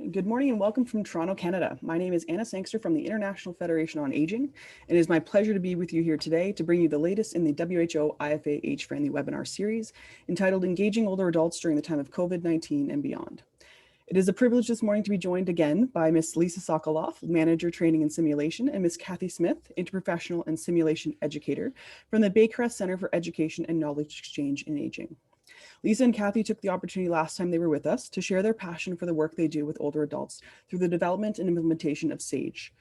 Good morning and welcome from Toronto, Canada. My name is Anna Sangster from the International Federation on Aging, and it is my pleasure to be with you here today to bring you the latest in the WHO IFA Age-Friendly webinar series entitled Engaging Older Adults During the Time of COVID-19 and Beyond. It is a privilege this morning to be joined again by Ms. Lisa Sokoloff, Manager Training and Simulation, and Ms. Kathy Smith, Interprofessional and Simulation Educator from the Baycrest Center for Education and Knowledge Exchange in Aging. Lisa and Kathy took the opportunity last time they were with us to share their passion for the work they do with older adults through the development and implementation of SAGE,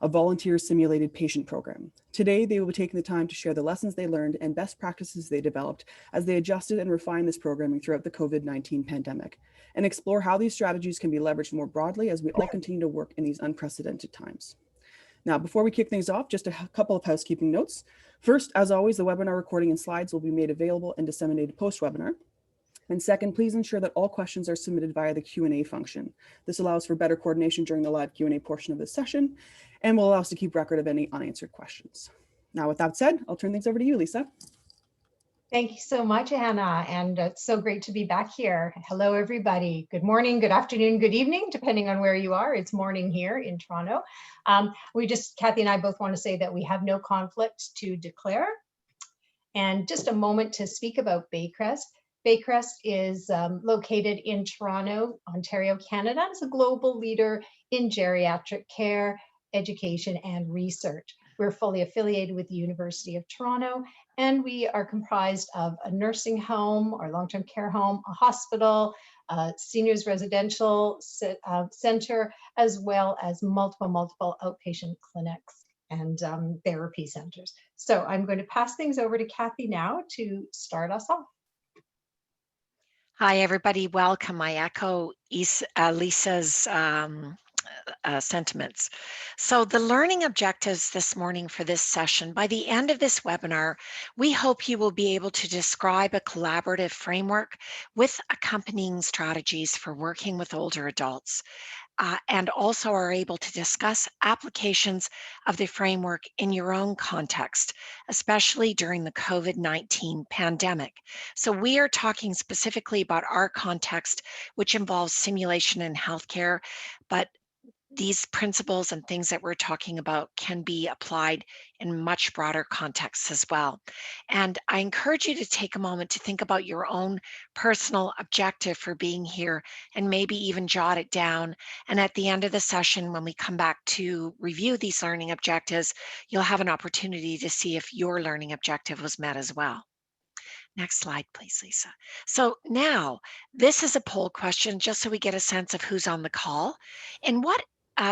a volunteer simulated patient program. Today, they will be taking the time to share the lessons they learned and best practices they developed as they adjusted and refined this programming throughout the COVID-19 pandemic, and explore how these strategies can be leveraged more broadly as we all continue to work in these unprecedented times. Now, before we kick things off, just a couple of housekeeping notes. First, as always, the webinar recording and slides will be made available and disseminated post-webinar. And second, please ensure that all questions are submitted via the Q&A function. This allows for better coordination during the live Q&A portion of this session and will allow us to keep record of any unanswered questions. Now, with that said, I'll turn things over to you, Lisa. Thank you so much, Anna, and it's so great to be back here. Hello, everybody. Good morning, good afternoon, good evening, depending on where you are. It's morning here in Toronto. Kathy and I both want to say that we have no conflict to declare. And just a moment to speak about Baycrest. Baycrest is located in Toronto, Ontario, Canada. It's a global leader in geriatric care, education, and research. We're fully affiliated with the University of Toronto, and we are comprised of a nursing home or long-term care home, a hospital, a seniors residential center, as well as multiple outpatient clinics and therapy centers. So I'm going to pass things over to Kathy now to start us off. Hi, everybody. Welcome. I echo Lisa's sentiments. So the learning objectives this morning for this session, by the end of this webinar, we hope you will be able to describe a collaborative framework with accompanying strategies for working with older adults. And also are able to discuss applications of the framework in your own context, especially during the COVID-19 pandemic. So we are talking specifically about our context, which involves simulation in healthcare, but these principles and things that we're talking about can be applied in much broader contexts as well. And I encourage you to take a moment to think about your own personal objective for being here and maybe even jot it down. And at the end of the session, when we come back to review these learning objectives, you'll have an opportunity to see if your learning objective was met as well. Next slide, please, Lisa. So now, this is a poll question just so we get a sense of who's on the call. In what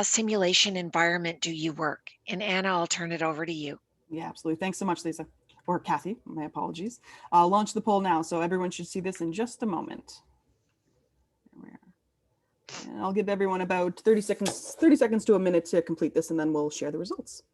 simulation environment do you work? And Anna, I'll turn it over to you. Yeah, absolutely. Thanks so much, Lisa. Or Kathy, my apologies. I'll launch the poll now, so everyone should see this in just a moment. There we are. And I'll give everyone about 30 seconds to a minute to complete this, and then we'll share the results.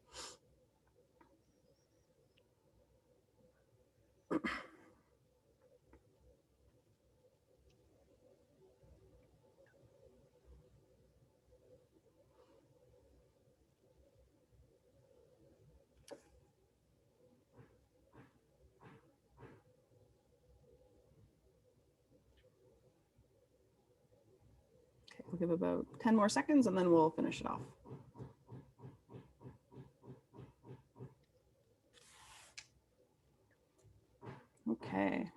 We'll give about 10 more seconds and then we'll finish it off. Okay,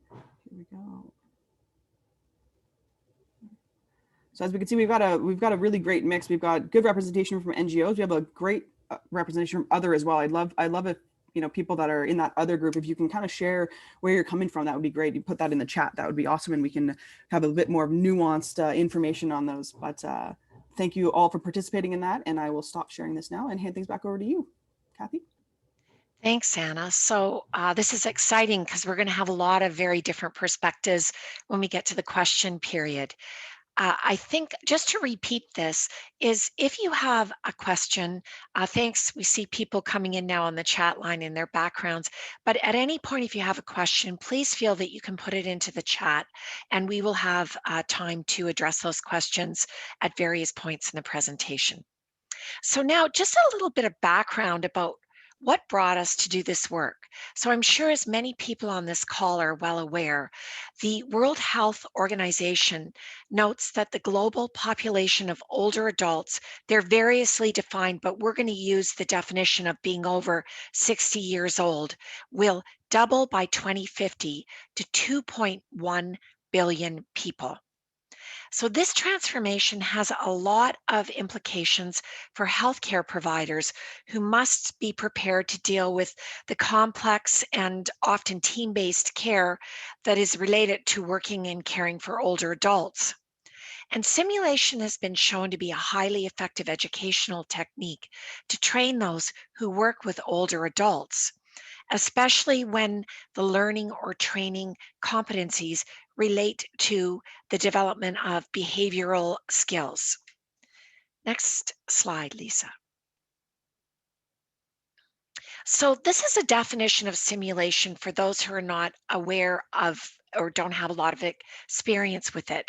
here we go. So as we can see, we've got a really great mix. We've got good representation from NGOs. We have a great representation from other as well. I'd love if people that are in that other group, if you can kind of share where you're coming from, that would be great. You put that in the chat, that would be awesome, and we can have a bit more nuanced information on those. But thank you all for participating in that, and I will stop sharing this now and hand things back over to you, Kathy. Thanks, Anna. So this is exciting because we're going to have a lot of very different perspectives when we get to the question period. I think just to repeat this is if you have a question, thanks, we see people coming in now on the chat line in their backgrounds, but at any point if you have a question, please feel that you can put it into the chat and we will have time to address those questions at various points in the presentation. So now just a little bit of background about what brought us to do this work. So I'm sure as many people on this call are well aware, the World Health Organization notes that the global population of older adults, they're variously defined, but we're going to use the definition of being over 60 years old, will double by 2050 to 2.1 billion people. So this transformation has a lot of implications for healthcare providers who must be prepared to deal with the complex and often team-based care that is related to working and caring for older adults. And simulation has been shown to be a highly effective educational technique to train those who work with older adults, especially when the learning or training competencies relate to the development of behavioral skills. Next slide, Lisa. So this is a definition of simulation for those who are not aware of or don't have a lot of experience with it.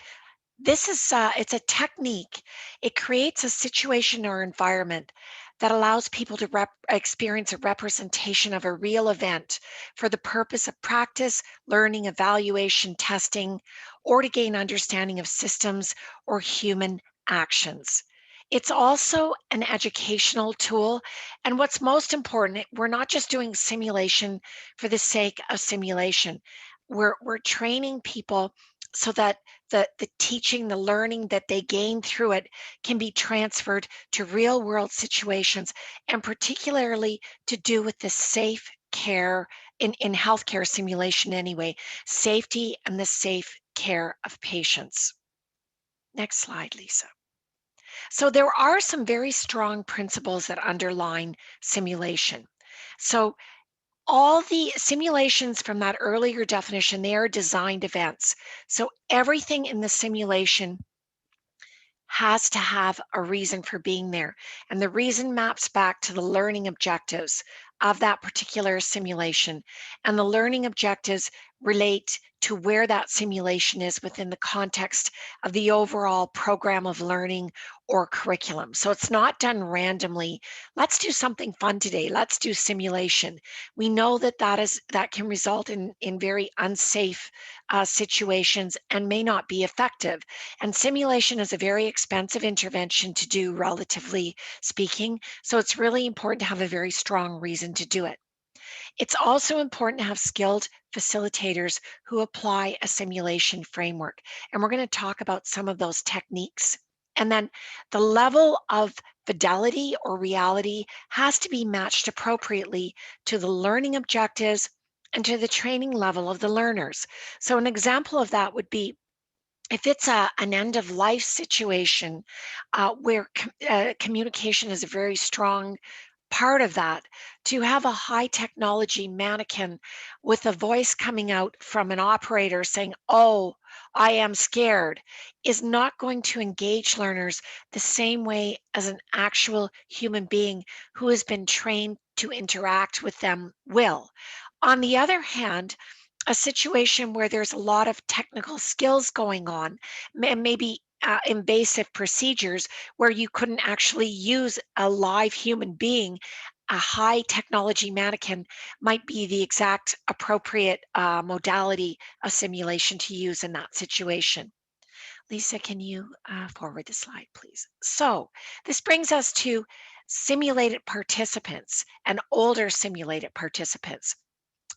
This is it's a technique. It creates a situation or environment that allows people to experience a representation of a real event for the purpose of practice, learning, evaluation, testing, or to gain understanding of systems or human actions. It's also an educational tool. And what's most important, we're not just doing simulation for the sake of simulation. We're training people so that the teaching, the learning that they gain through it can be transferred to real world situations, and particularly to do with the safe care in healthcare simulation anyway, safety and the safe care of patients. Next slide, Lisa. So there are some very strong principles that underline simulation. So all the simulations from that earlier definition, they are designed events. So everything in the simulation has to have a reason for being there. And the reason maps back to the learning objectives of that particular simulation. And the learning objectives relate to where that simulation is within the context of the overall program of learning or curriculum. So it's not done randomly. Let's do something fun today. Let's do simulation. We know that that can result in very unsafe situations and may not be effective. And simulation is a very expensive intervention to do, relatively speaking. So it's really important to have a very strong reason to do it. It's also important to have skilled facilitators who apply a simulation framework. And we're going to talk about some of those techniques. And then the level of fidelity or reality has to be matched appropriately to the learning objectives and to the training level of the learners. So an example of that would be if it's an end of life situation where communication is a very strong part of that, to have a high technology mannequin with a voice coming out from an operator saying, "Oh, I am scared," is not going to engage learners the same way as an actual human being who has been trained to interact with them will. On the other hand, a situation where there's a lot of technical skills going on, maybe invasive procedures where you couldn't actually use a live human being, a high technology mannequin might be the exact appropriate modality of simulation to use in that situation. Lisa, can you forward the slide, please? So this brings us to simulated participants and older simulated participants.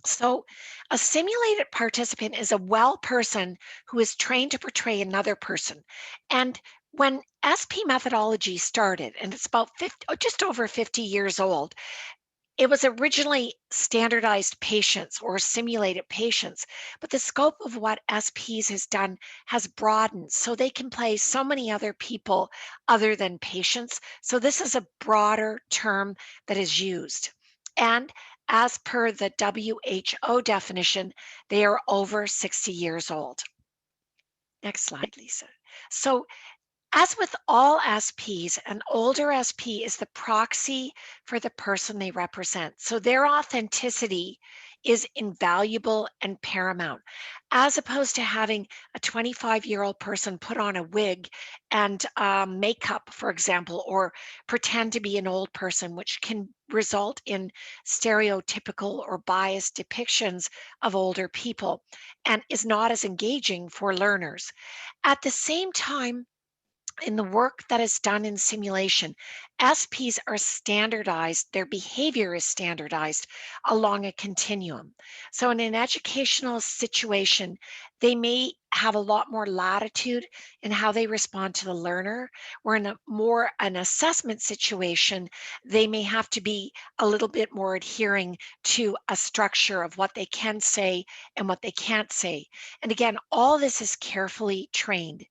So, a simulated participant is a well person who is trained to portray another person. And when SP methodology started, and it's about 50, just over 50 years old, it was originally standardized patients or simulated patients, but the scope of what SPs has done has broadened so they can play so many other people other than patients. So this is a broader term that is used. And as per the WHO definition, they are over 60 years old. Next slide, Lisa. So as with all SPs, an older SP is the proxy for the person they represent. So their authenticity is invaluable and paramount, as opposed to having a 25-year-old person put on a wig and makeup, for example, or pretend to be an old person, which can result in stereotypical or biased depictions of older people and is not as engaging for learners. At the same time, in the work that is done in simulation, SPs are standardized, their behavior is standardized along a continuum. So, in an educational situation, they may have a lot more latitude in how they respond to the learner, where in an assessment situation, they may have to be a little bit more adhering to a structure of what they can say and what they can't say. And again, all this is carefully trained.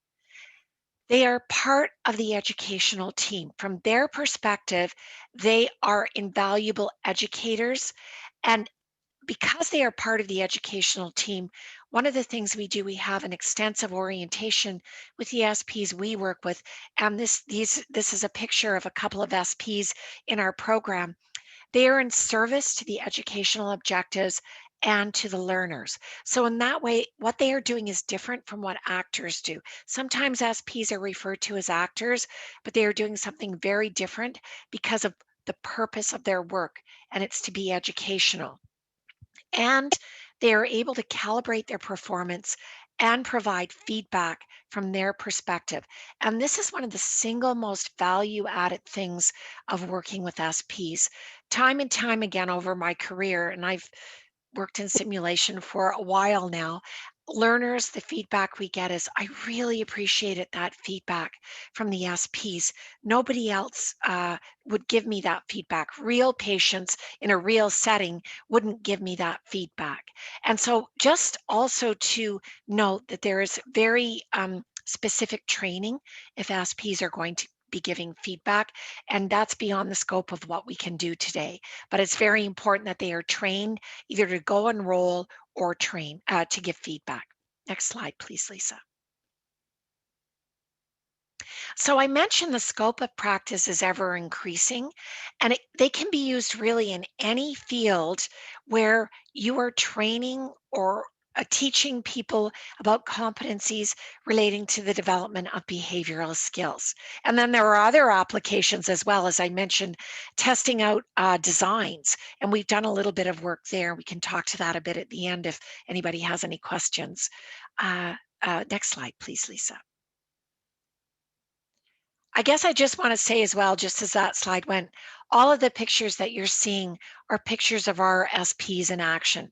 They are part of the educational team. From their perspective, they are invaluable educators. And because they are part of the educational team, one of the things we do, we have an extensive orientation with the SPs we work with. And this is a picture of a couple of SPs in our program. They are in service to the educational objectives and to the learners. So in that way, what they are doing is different from what actors do. Sometimes SPs are referred to as actors, but they are doing something very different because of the purpose of their work, and it's to be educational. And they are able to calibrate their performance and provide feedback from their perspective. And this is one of the single most value added things of working with SPs. Time and time again over my career, and I've worked in simulation for a while now, learners, the feedback we get is, I really appreciated that feedback from the SPs. Nobody else would give me that feedback. Real patients in a real setting wouldn't give me that feedback. And so just also to note that there is very specific training if SPs are going to be giving feedback, and that's beyond the scope of what we can do today. But it's very important that they are trained either to go and roll or train to give feedback. Next slide, please, Lisa. So I mentioned the scope of practice is ever increasing, and they can be used really in any field where you are training or teaching people about competencies relating to the development of behavioral skills. And then there are other applications as well, as I mentioned, testing out designs. And we've done a little bit of work there. We can talk to that a bit at the end if anybody has any questions. Next slide, please, Lisa. I guess I just want to say as well, just as that slide went, all of the pictures that you're seeing are pictures of our SPs in action.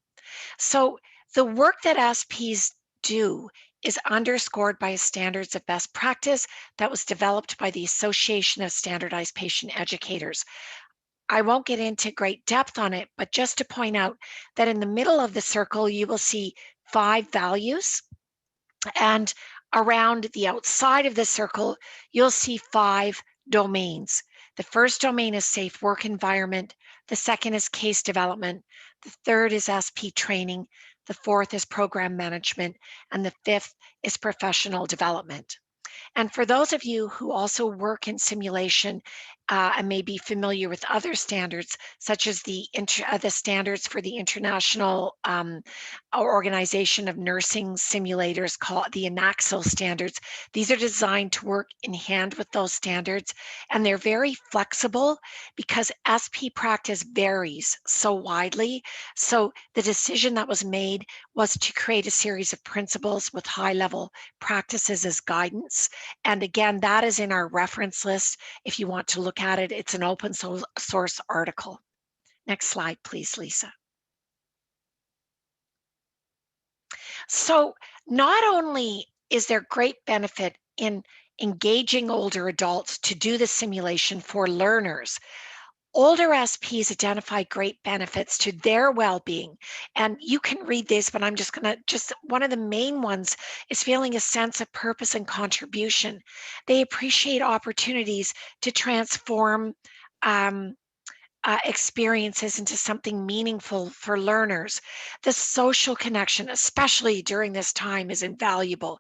So the work that SPs do is underscored by standards of best practice that was developed by the Association of Standardized Patient Educators. I won't get into great depth on it, but just to point out that in the middle of the circle, you will see 5 values, and around the outside of the circle, you'll see 5 domains. The first domain is safe work environment. The second is case development. The third is SP training. The fourth is program management. And the fifth is professional development. And for those of you who also work in simulation and may be familiar with other standards, such as the standards for the International Organization of Nursing Simulators, called the INACSIL standards, these are designed to work in hand with those standards, and they're very flexible because SP practice varies so widely. So the decision that was made was to create a series of principles with high-level practices as guidance. And again, that is in our reference list. If you want to look at it, it's an open source article. Next slide, please, Lisa. So not only is there great benefit in engaging older adults to do the simulation for learners, older SPs identify great benefits to their well-being. And you can read this, but I'm just one of the main ones is feeling a sense of purpose and contribution. They appreciate opportunities to transform experiences into something meaningful for learners. The social connection, especially during this time, is invaluable.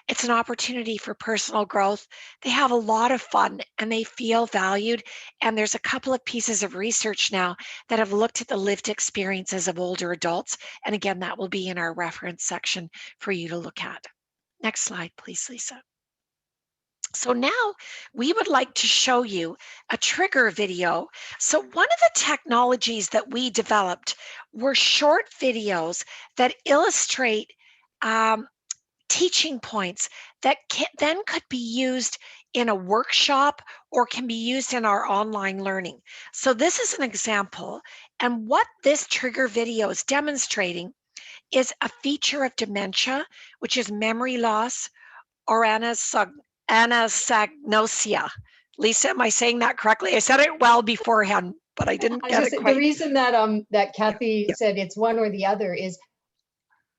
It's an opportunity for personal growth. They have a lot of fun and they feel valued. And there's a couple of pieces of research now that have looked at the lived experiences of older adults. And again, that will be in our reference section for you to look at. Next slide, please, Lisa. So now we would like to show you a trigger video. So one of the technologies that we developed were short videos that illustrate teaching points that then could be used in a workshop or can be used in our online learning. So this is an example, and what this trigger video is demonstrating is a feature of dementia, which is memory loss or anosognosia. Lisa, am I saying that correctly? I said it well beforehand, but I didn't get it quite. The reason that that Kathy said it's one or the other is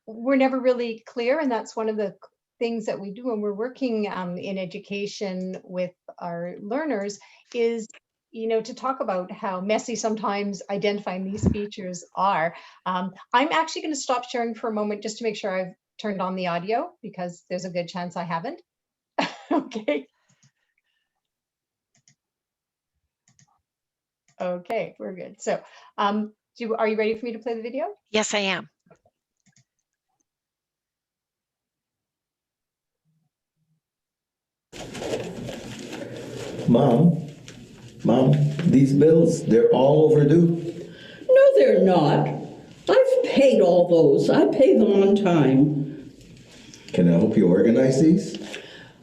we're never really clear, and that's one of the things that we do when we're working in education with our learners is, you know, to talk about how messy sometimes identifying these features are. I'm actually going to stop sharing for a moment just to make sure I've turned on the audio, because there's a good chance I haven't. Okay. Okay, we're good. So are you ready for me to play the video? Yes, I am. Mom, these bills, they're all overdue. No, they're not. I've paid all those. I pay them on time. Can I help you organize these?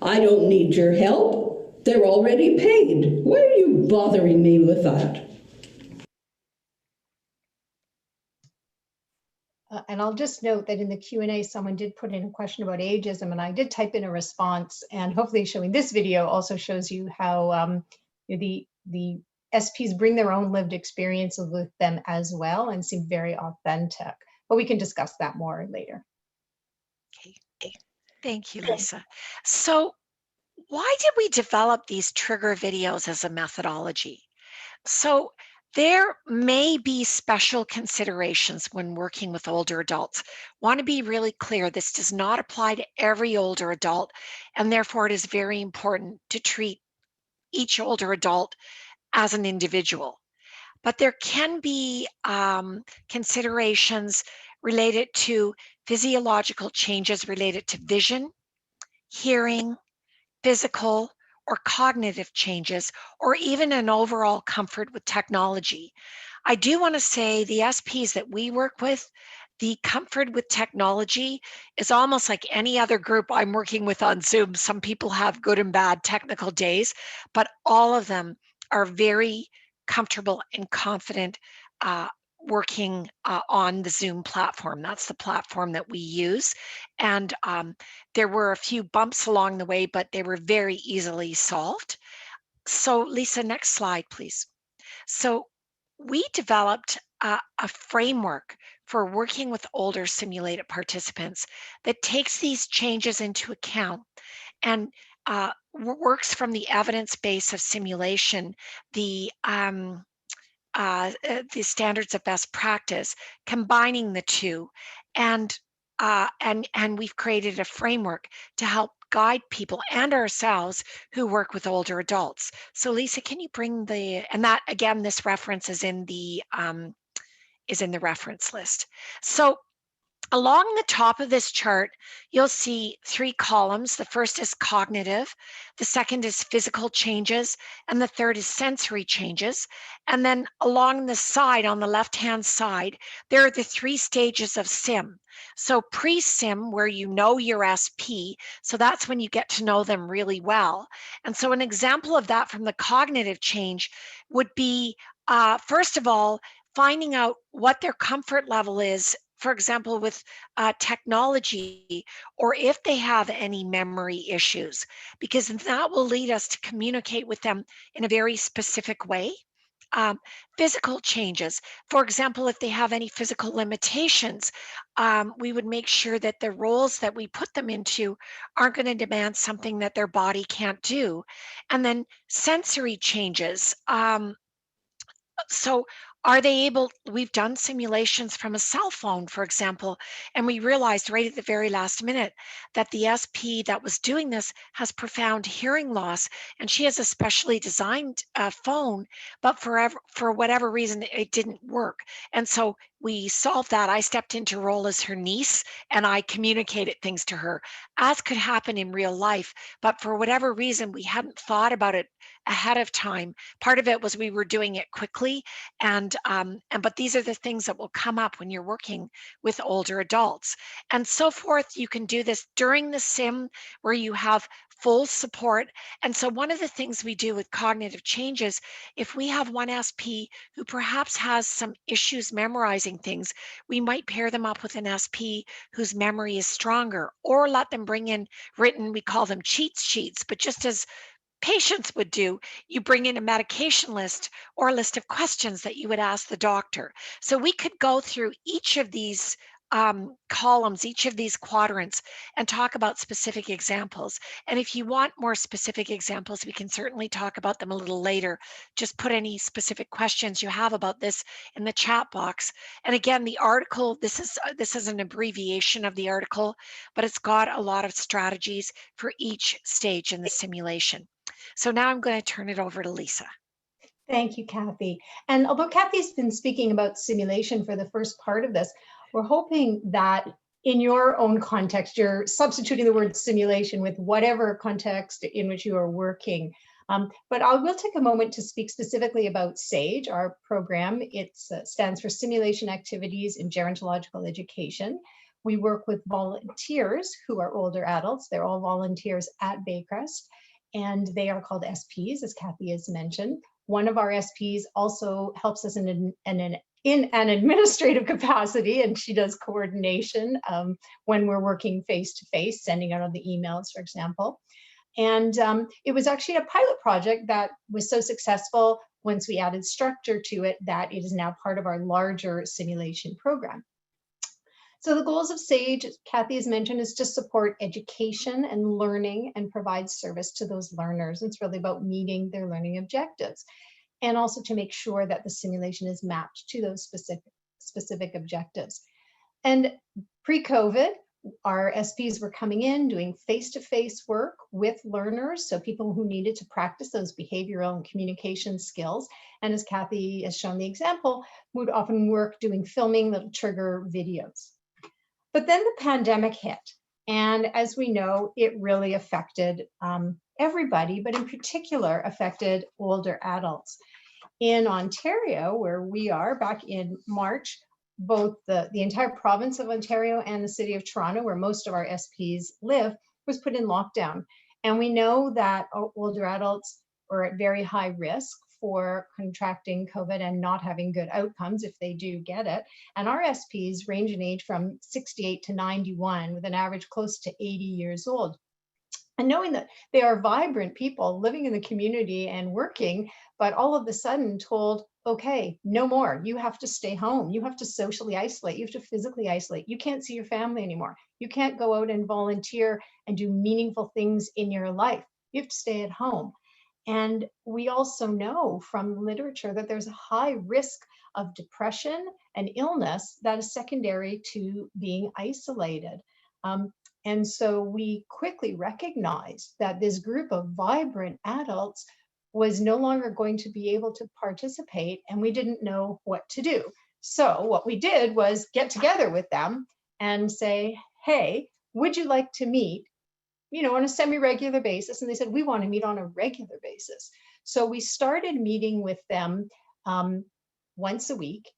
I don't need your help. They're already paid. Why are you bothering me with that? And I'll just note that in the Q&A, someone did put in a question about ageism, and I did type in a response, and hopefully showing this video also shows you how the SPs bring their own lived experiences with them as well and seem very authentic. But we can discuss that more later. Okay. Thank you, Lisa. So why did we develop these trigger videos as a methodology? So there may be special considerations when working with older adults. Want to be really clear, this does not apply to every older adult, and therefore it is very important to treat each older adult as an individual. But there can be considerations related to physiological changes related to vision, hearing, physical or cognitive changes, or even an overall comfort with technology. I do want to say the SPs that we work with, the comfort with technology is almost like any other group I'm working with on Zoom. Some people have good and bad technical days, but all of them are very comfortable and confident working on the Zoom platform. That's the platform that we use. And there were a few bumps along the way, but they were very easily solved. So Lisa, next slide, please. So we developed a framework for working with older simulated participants that takes these changes into account and works from the evidence base of simulation, the standards of best practice, combining the two, and we've created a framework to help guide people and ourselves who work with older adults. So Lisa, can you bring and that again, this reference is in the reference list. So along the top of this chart, you'll see 3 columns. The first is cognitive, the second is physical changes, and the third is sensory changes. And then along the side, on the left-hand side, there are the 3 stages of SIM. So pre-SIM, where you know your SP, so that's when you get to know them really well. And so an example of that from the cognitive change would be, first of all, finding out what their comfort level is, for example, with technology, or if they have any memory issues, because that will lead us to communicate with them in a very specific way. Physical changes, for example, if they have any physical limitations, we would make sure that the roles that we put them into aren't going to demand something that their body can't do. And then sensory changes. So are they able, we've done simulations from a cell phone, for example, and we realized right at the very last minute that the SP that was doing this has profound hearing loss, and she has a specially designed phone, but for whatever reason, it didn't work. And so we solved that. I stepped into role as her niece and I communicated things to her, as could happen in real life. But for whatever reason, we hadn't thought about it ahead of time. Part of it was we were doing it quickly, but these are the things that will come up when you're working with older adults and so forth. You can do this during the sim where you have full support. And so one of the things we do with cognitive changes, if we have one SP who perhaps has some issues memorizing things, we might pair them up with an SP whose memory is stronger, or let them bring in written, we call them cheat sheets, but just as patients would do, you bring in a medication list or a list of questions that you would ask the doctor. So we could go through each of these columns, each of these quadrants, and talk about specific examples. And if you want more specific examples, we can certainly talk about them a little later. Just put any specific questions you have about this in the chat box. And again, the article, this is an abbreviation of the article, but it's got a lot of strategies for each stage in the simulation. So now I'm going to turn it over to Lisa. Thank you, Kathy. And although Kathy's been speaking about simulation for the first part of this, we're hoping that in your own context, you're substituting the word simulation with whatever context in which you are working. But I will take a moment to speak specifically about SAGE, our program. It stands for Simulation Activities in Gerontological Education. We work with volunteers who are older adults. They're all volunteers at Baycrest, and they are called SPs, as Kathy has mentioned. One of our SPs also helps us in an administrative capacity, and she does coordination when we're working face-to-face, sending out the emails, for example. And it was actually a pilot project that was so successful once we added structure to it that it is now part of our larger simulation program. So the goals of SAGE, as Kathy has mentioned, is to support education and learning and provide service to those learners. It's really about meeting their learning objectives, and also to make sure that the simulation is mapped to those specific objectives. And pre-COVID, our SPs were coming in, doing face-to-face work with learners, so people who needed to practice those behavioral and communication skills. And as Kathy has shown the example, would often work doing filming that'll trigger videos. But then the pandemic hit, and as we know, it really affected everybody, but in particular affected older adults. In Ontario, where we are, back in March, both the entire province of Ontario and the city of Toronto, where most of our SPs live, was put in lockdown. And we know that older adults are at very high risk for contracting COVID and not having good outcomes if they do get it. And our SPs range in age from 68 to 91, with an average close to 80 years old. And knowing that they are vibrant people living in the community and working, but all of a sudden told, okay, no more, you have to stay home, you have to socially isolate, you have to physically isolate, you can't see your family anymore, you can't go out and volunteer and do meaningful things in your life, you have to stay at home. And we also know from literature that there's a high risk of depression and illness that is secondary to being isolated. And so we quickly recognized that this group of vibrant adults was no longer going to be able to participate, and we didn't know what to do. So what we did was get together with them and say, hey, would you like to meet, on a semi-regular basis? And they said, we want to meet on a regular basis. So we started meeting with them once a week,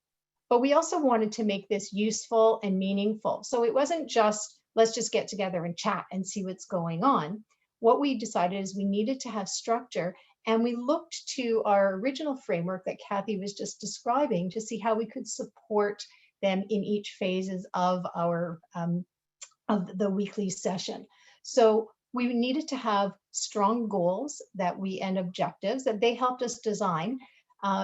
but we also wanted to make this useful and meaningful. So it wasn't just, let's just get together and chat and see what's going on. What we decided is we needed to have structure, and we looked to our original framework that Kathy was just describing to see how we could support them in each phases of our of the weekly session. So we needed to have strong goals and objectives that they helped us design.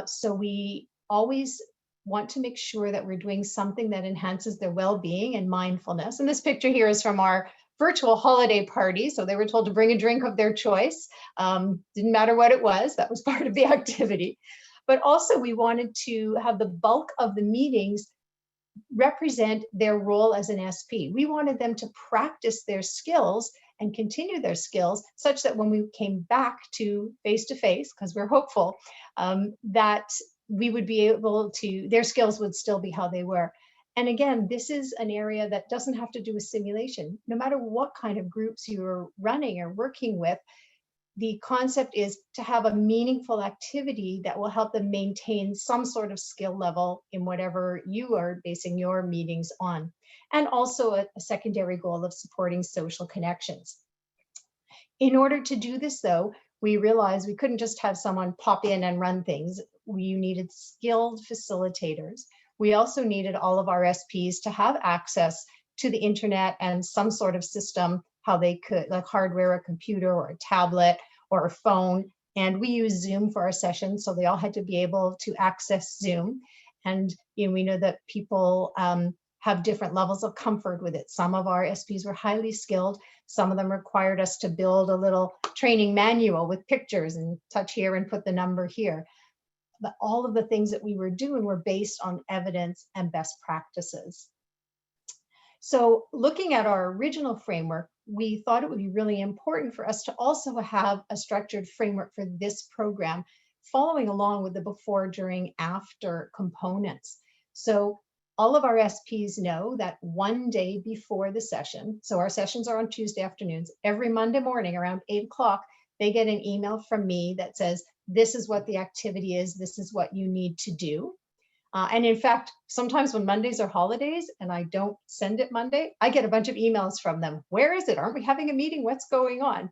So we always want to make sure that we're doing something that enhances their well-being and mindfulness. And this picture here is from our virtual holiday party. So they were told to bring a drink of their choice. Didn't matter what it was, that was part of the activity. But also we wanted to have the bulk of the meetings represent their role as an SP. We wanted them to practice their skills and continue their skills such that when we came back to face-to-face, because we're hopeful, that we would be able to, their skills would still be how they were. And again, this is an area that doesn't have to do with simulation. No matter what kind of groups you're running or working with, the concept is to have a meaningful activity that will help them maintain some sort of skill level in whatever you are basing your meetings on. And also a secondary goal of supporting social connections. In order to do this though, we realized we couldn't just have someone pop in and run things. We needed skilled facilitators. We also needed all of our SPs to have access to the internet and some sort of system, how they could, like hardware, a computer or a tablet or a phone. And we use Zoom for our sessions, so they all had to be able to access Zoom. And we know that people have different levels of comfort with it. Some of our SPs were highly skilled. Some of them required us to build a little training manual with pictures and touch here and put the number here. But all of the things that we were doing were based on evidence and best practices. So looking at our original framework, we thought it would be really important for us to also have a structured framework for this program, following along with the before, during, after components. So all of our SPs know that one day before the session, so our sessions are on Tuesday afternoons, every Monday morning around 8 o'clock, they get an email from me that says, this is what the activity is, this is what you need to do. And in fact, sometimes when Mondays are holidays and I don't send it Monday, I get a bunch of emails from them. Where is it? Aren't we having a meeting? What's going on?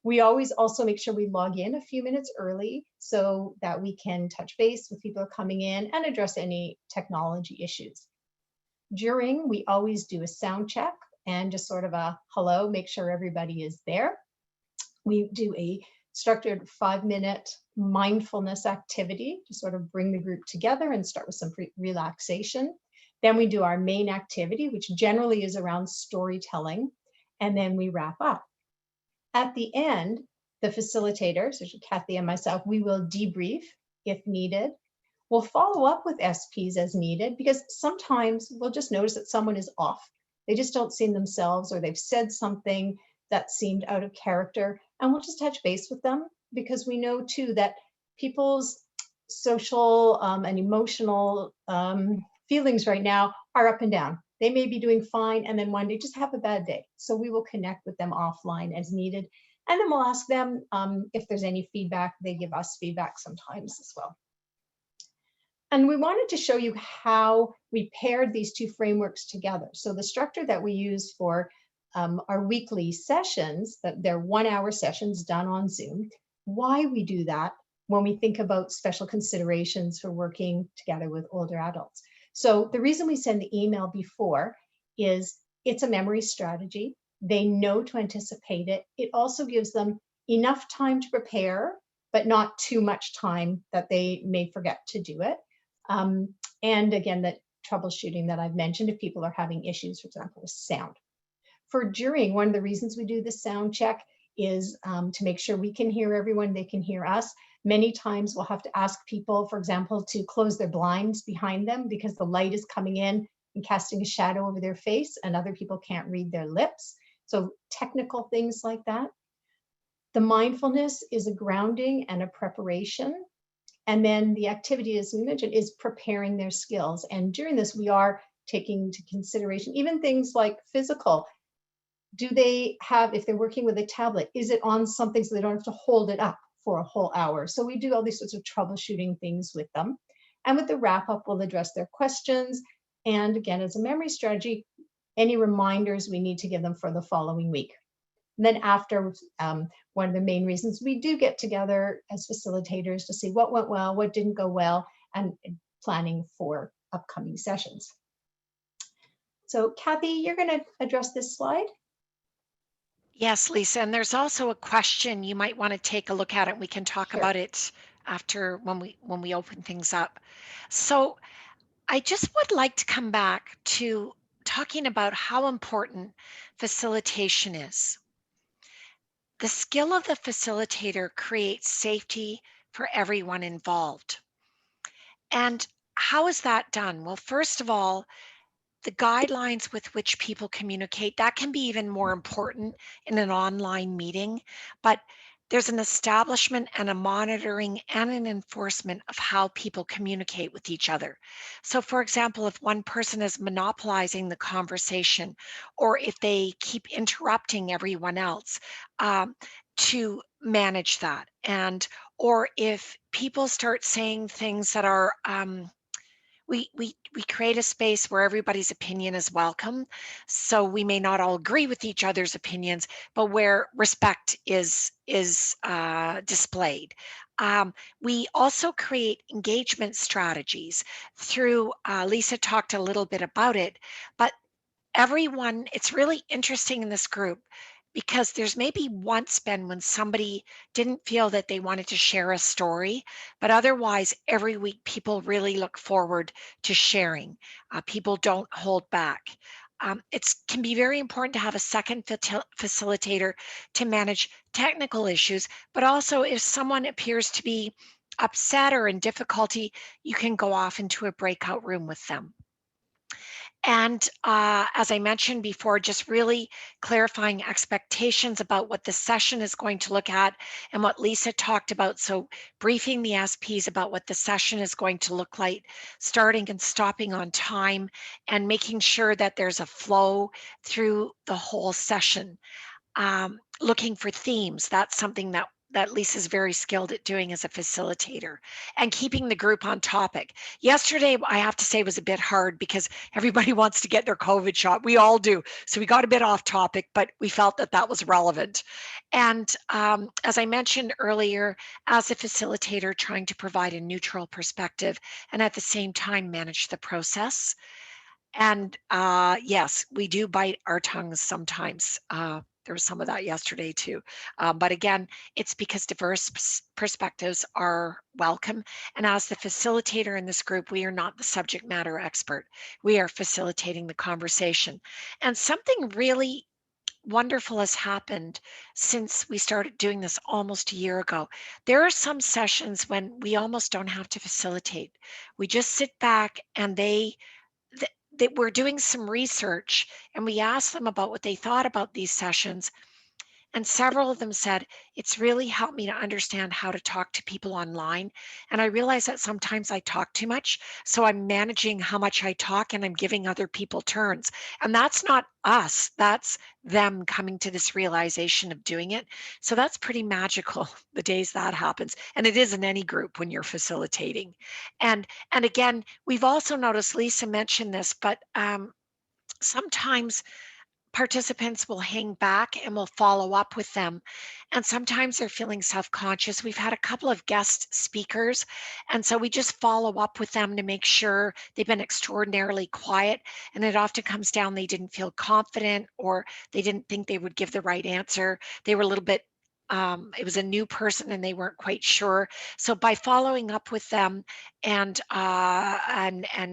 We always also make sure we log in a few minutes early so that we can touch base with people coming in and address any technology issues. During, we always do a sound check and just sort of a hello, make sure everybody is there. We do a structured 5-minute mindfulness activity to sort of bring the group together and start with some relaxation. Then we do our main activity, which generally is around storytelling, and then we wrap up. At the end, the facilitators, such as Kathy and myself, we will debrief if needed. We'll follow up with SPs as needed, because sometimes we'll just notice that someone is off. They just don't seem themselves, or they've said something that seemed out of character, and we'll just touch base with them, because we know too that people's social and emotional feelings right now are up and down. They may be doing fine and then one day just have a bad day. So we will connect with them offline as needed. And then we'll ask them if there's any feedback. They give us feedback sometimes as well. And we wanted to show you how we paired these two frameworks together. So the structure that we use for our weekly sessions, that they're 1-hour sessions done on Zoom, why we do that when we think about special considerations for working together with older adults. So the reason we send the email before is it's a memory strategy. They know to anticipate it. It also gives them enough time to prepare, but not too much time that they may forget to do it. And again, that troubleshooting that I've mentioned, if people are having issues, for example, with sound. For during, one of the reasons we do the sound check is to make sure we can hear everyone, they can hear us. Many times we'll have to ask people, for example, to close their blinds behind them because the light is coming in and casting a shadow over their face and other people can't read their lips. So technical things like that. The mindfulness is a grounding and a preparation. And then the activity, as we mentioned, is preparing their skills. And during this, we are taking into consideration even things like physical. Do they have, if they're working with a tablet, is it on something so they don't have to hold it up for a whole hour? So we do all these sorts of troubleshooting things with them. And with the wrap up, we'll address their questions. And again, as a memory strategy, any reminders we need to give them for the following week. And then after, one of the main reasons we do get together as facilitators to see what went well, what didn't go well, and planning for upcoming sessions. So Kathy, you're going to address this slide. Yes, Lisa, and there's also a question you might want to take a look at it. We can talk Sure. about it after when we open things up. So I just would like to come back to talking about how important facilitation is. The skill of the facilitator creates safety for everyone involved. And how is that done? Well, first of all, the guidelines with which people communicate, that can be even more important in an online meeting, but there's an establishment and a monitoring and an enforcement of how people communicate with each other. So, for example, if one person is monopolizing the conversation, or if they keep interrupting everyone else, to manage that, and or if people start saying things that are we create a space where everybody's opinion is welcome. So we may not all agree with each other's opinions, but where respect is displayed. We also create engagement strategies through. Lisa talked a little bit about it, but everyone, it's really interesting in this group because there's maybe once been when somebody didn't feel that they wanted to share a story, but otherwise every week people really look forward to sharing. People don't hold back. It can be very important to have a second facilitator to manage technical issues, but also if someone appears to be upset or in difficulty, you can go off into a breakout room with them. And as I mentioned before, just really clarifying expectations about what the session is going to look at and what Lisa talked about. So briefing the SPs about what the session is going to look like, starting and stopping on time, and making sure that there's a flow through the whole session. Looking for themes, that's something that Lisa's very skilled at doing as a facilitator, and keeping the group on topic. Yesterday, I have to say, was a bit hard because everybody wants to get their COVID shot. We all do. So we got a bit off topic, but we felt that that was relevant. And as I mentioned earlier, as a facilitator, trying to provide a neutral perspective and at the same time manage the process. And yes, we do bite our tongues sometimes. There was some of that yesterday too. But again, it's because diverse perspectives are welcome. And as the facilitator in this group, we are not the subject matter expert. We are facilitating the conversation. And something really wonderful has happened since we started doing this almost a year ago. There are some sessions when we almost don't have to facilitate. We just sit back and they were doing some research, and we asked them about what they thought about these sessions, and several of them said, it's really helped me to understand how to talk to people online. And I realize that sometimes I talk too much. So I'm managing how much I talk and I'm giving other people turns. And that's not us, that's them coming to this realization of doing it. So that's pretty magical the days that happens. And it is in any group when you're facilitating. And again, we've also noticed, Lisa mentioned this, but sometimes participants will hang back and we'll follow up with them. And sometimes they're feeling self-conscious. We've had a couple of guest speakers, and so we just follow up with them to make sure they've been extraordinarily quiet. And it often comes down they didn't feel confident, or they didn't think they would give the right answer. They were a little bit it was a new person and they weren't quite sure. So by following up with them and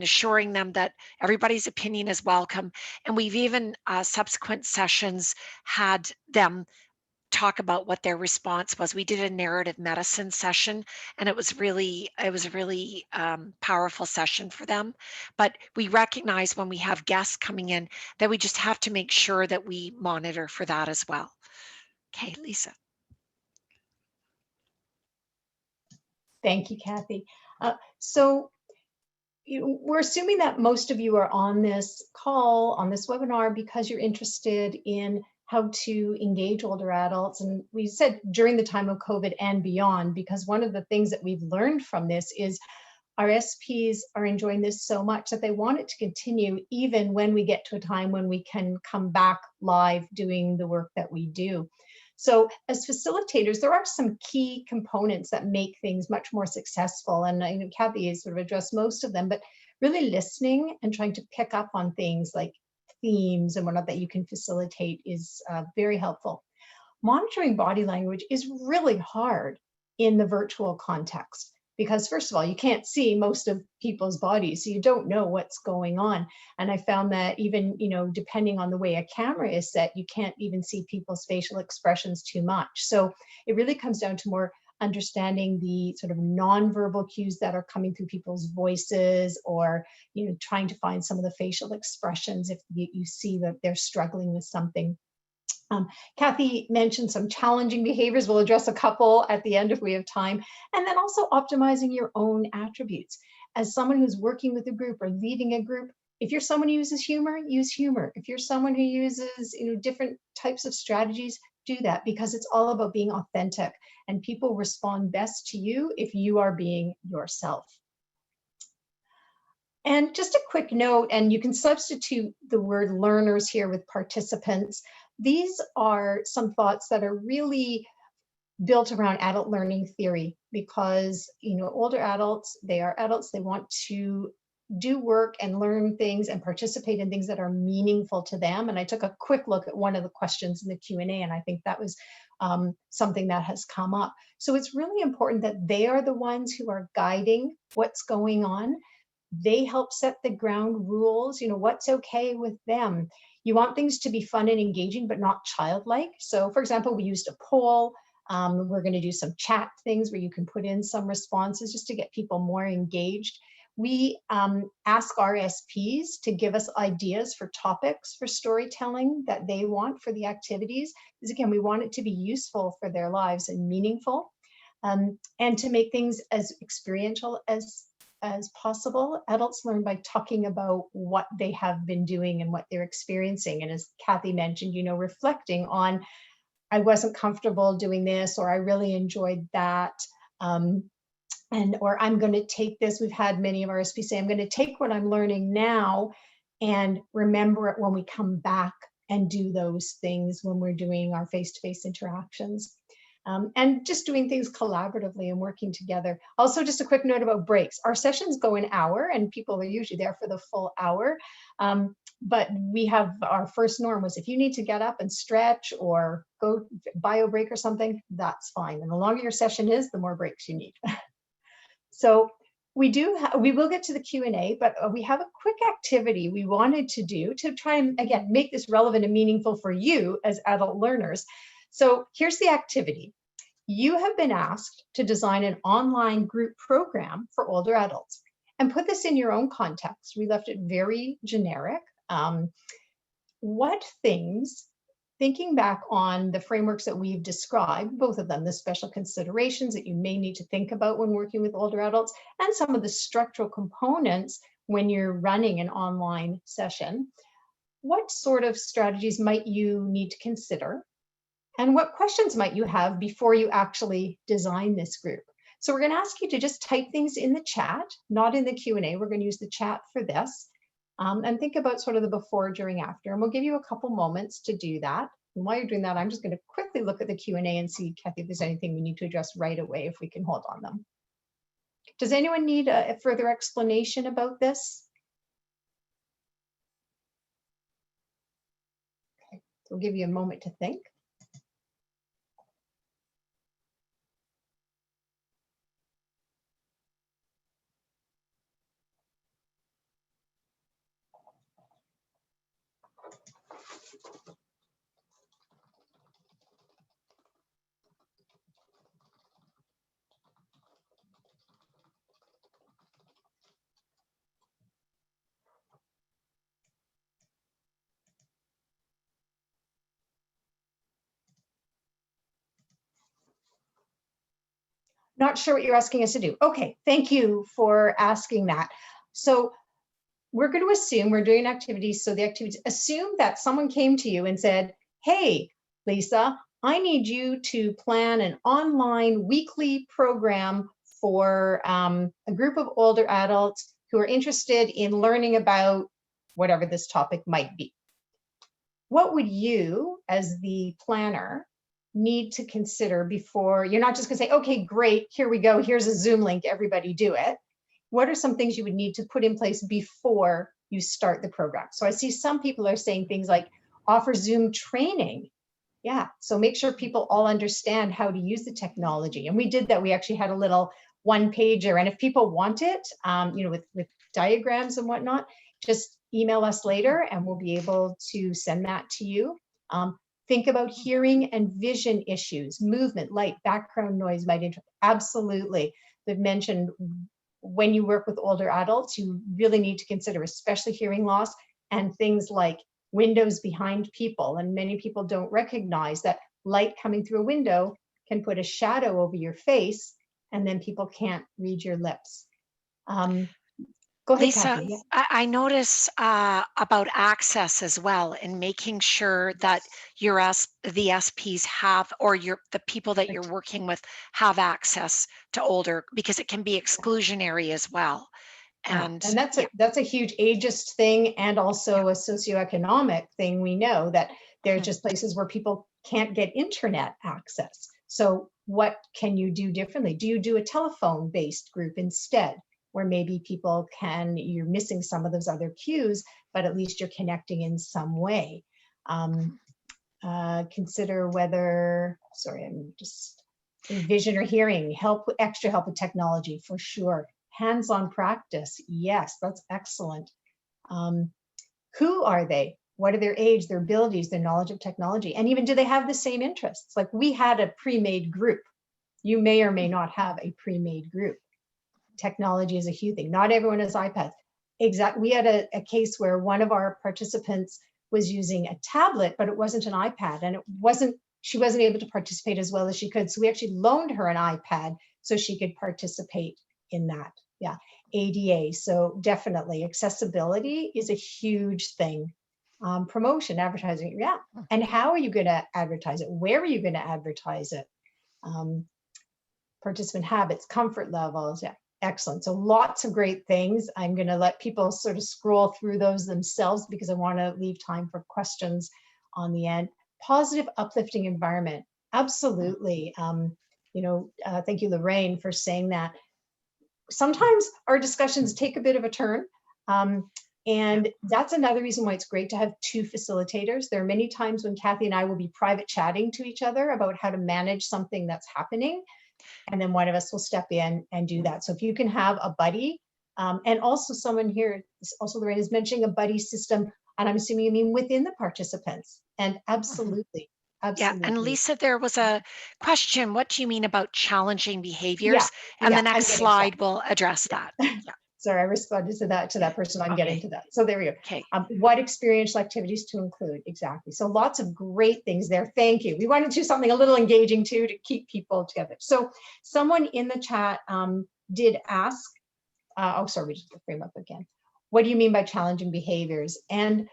assuring them that everybody's opinion is welcome, and we've even subsequent sessions had them talk about what their response was. We did a narrative medicine session, and it was a really powerful session for them. But we recognize when we have guests coming in that we just have to make sure that we monitor for that as well. Okay, Lisa. Thank you, Kathy. So we're assuming that most of you are on this call, on this webinar, because you're interested in how to engage older adults. And we said during the time of COVID and beyond, because one of the things that we've learned from this is our SPs are enjoying this so much that they want it to continue even when we get to a time when we can come back live doing the work that we do. So as facilitators, there are some key components that make things much more successful. And I know Kathy has sort of addressed most of them, but really listening and trying to pick up on things like themes and whatnot that you can facilitate is very helpful. Monitoring body language is really hard in the virtual context, because first of all, you can't see most of people's bodies, so you don't know what's going on. And I found that even, depending on the way a camera is set, you can't even see people's facial expressions too much. So it really comes down to more understanding the sort of nonverbal cues that are coming through people's voices, or, trying to find some of the facial expressions if you see that they're struggling with something. Kathy mentioned some challenging behaviors. We'll address a couple at the end if we have time. And then also optimizing your own attributes. As someone who's working with a group or leading a group, if you're someone who uses humor, use humor. If you're someone who uses different types of strategies, do that, because it's all about being authentic, and people respond best to you if you are being yourself. And just a quick note, and you can substitute the word learners here with participants. These are some thoughts that are really built around adult learning theory, because older adults, they are adults, they want to do work and learn things and participate in things that are meaningful to them. And I took a quick look at one of the questions in the Q&A, and I think that was something that has come up. So it's really important that they are the ones who are guiding what's going on. They help set the ground rules, what's okay with them. You want things to be fun and engaging, but not childlike. So for example, we used a poll. We're going to do some chat things where you can put in some responses just to get people more engaged. We ask our SPs to give us ideas for topics for storytelling that they want for the activities. Because again, we want it to be useful for their lives and meaningful, and to make things as experiential as possible. Adults learn by talking about what they have been doing and what they're experiencing. And as Kathy mentioned, reflecting on, I wasn't comfortable doing this, or I really enjoyed that. Or I'm going to take this. We've had many of our SPs say, I'm going to take what I'm learning now and remember it when we come back and do those things when we're doing our face-to-face interactions. And just doing things collaboratively and working together. Also, just a quick note about breaks. Our sessions go an hour, and people are usually there for the full hour. But we have, our first norm was, if you need to get up and stretch or go bio break or something, that's fine. And the longer your session is, the more breaks you need. So we will get to the Q&A, but we have a quick activity we wanted to do to try and, again, make this relevant and meaningful for you as adult learners. So here's the activity. You have been asked to design an online group program for older adults and put this in your own context. We left it very generic. What things, thinking back on the frameworks that we've described, both of them, the special considerations that you may need to think about when working with older adults, and some of the structural components when you're running an online session, what sort of strategies might you need to consider? And what questions might you have before you actually design this group? So we're going to ask you to just type things in the chat, not in the Q&A. We're going to use the chat for this. And think about sort of the before, during, after. And we'll give you a couple moments to do that. And while you're doing that, I'm just going to quickly look at the Q&A and see, Kathy, if there's anything we need to address right away, if we can hold on them. Does anyone need a further explanation about this? Okay, so we'll give you a moment to think. Not sure what you're asking us to do. Okay, thank you for asking that. So we're going to assume we're doing activities. So the activities, assume that someone came to you and said, hey, Lisa, I need you to plan an online weekly program for a group of older adults who are interested in learning about whatever this topic might be. What would you, as the planner, need to consider before? You're not just going to say, okay, great, here we go, here's a Zoom link, everybody do it. What are some things you would need to put in place before you start the program? So I see some people are saying things like offer Zoom training. Yeah, so make sure people all understand how to use the technology. And we did that. We actually had a little one pager. And if people want it, with diagrams and whatnot, just email us later and we'll be able to send that to you. Think about hearing and vision issues, movement, light, background noise might interrupt. Absolutely. They've mentioned when you work with older adults, you really need to consider, especially hearing loss and things like windows behind people, and many people don't recognize that light coming through a window can put a shadow over your face, and then people can't read your lips. Go ahead, Lisa, Kathy. Yeah. I notice about access as well, and making sure that the SPs have, or the people that you're working with have access to older, because it can be exclusionary as well. And that's a huge ageist thing, and also a socioeconomic thing. We know that there's just places where people can't get internet access. So what can you do differently? Do you do a telephone-based group instead, where maybe you're missing some of those other cues, but at least you're connecting in some way? Consider whether, sorry, I'm just, vision or hearing, extra help with technology for sure. Hands-on practice, yes, that's excellent. Who are they? What are their age, their abilities, their knowledge of technology? And even, do they have the same interests? Like, we had a pre-made group. You may or may not have a pre-made group. Technology is a huge thing. Not everyone has iPads. Exactly. We had a case where one of our participants was using a tablet, but it wasn't an iPad, and she wasn't able to participate as well as she could. So we actually loaned her an iPad so she could participate in that. Yeah, ADA. So definitely accessibility is a huge thing. Promotion, advertising. Yeah. And how are you going to advertise it? Where are you going to advertise it? Participant habits, comfort levels. Yeah. Excellent. So lots of great things. I'm going to let people sort of scroll through those themselves, because I want to leave time for questions on the end. Positive, uplifting environment. Absolutely. Thank you, Lorraine, for saying that. Sometimes our discussions take a bit of a turn. And that's another reason why it's great to have two facilitators. There are many times when Kathy and I will be private chatting to each other about how to manage something that's happening, and then one of us will step in and do that. So if you can have a buddy, and also someone here, also Lorraine is mentioning a buddy system, and I'm assuming you mean within the participants. And absolutely, absolutely. Yeah, and Lisa, there was a question. What do you mean about challenging behaviors? And the next slide will address that. Yeah. Sorry, I responded to that person. I'm getting to that. So there we go. Okay. What experiential activities to include? Exactly. So lots of great things there. Thank you. We wanted to do something a little engaging too, to keep people together. So someone in the chat did ask, we just put the frame up again. What do you mean by challenging behaviors? And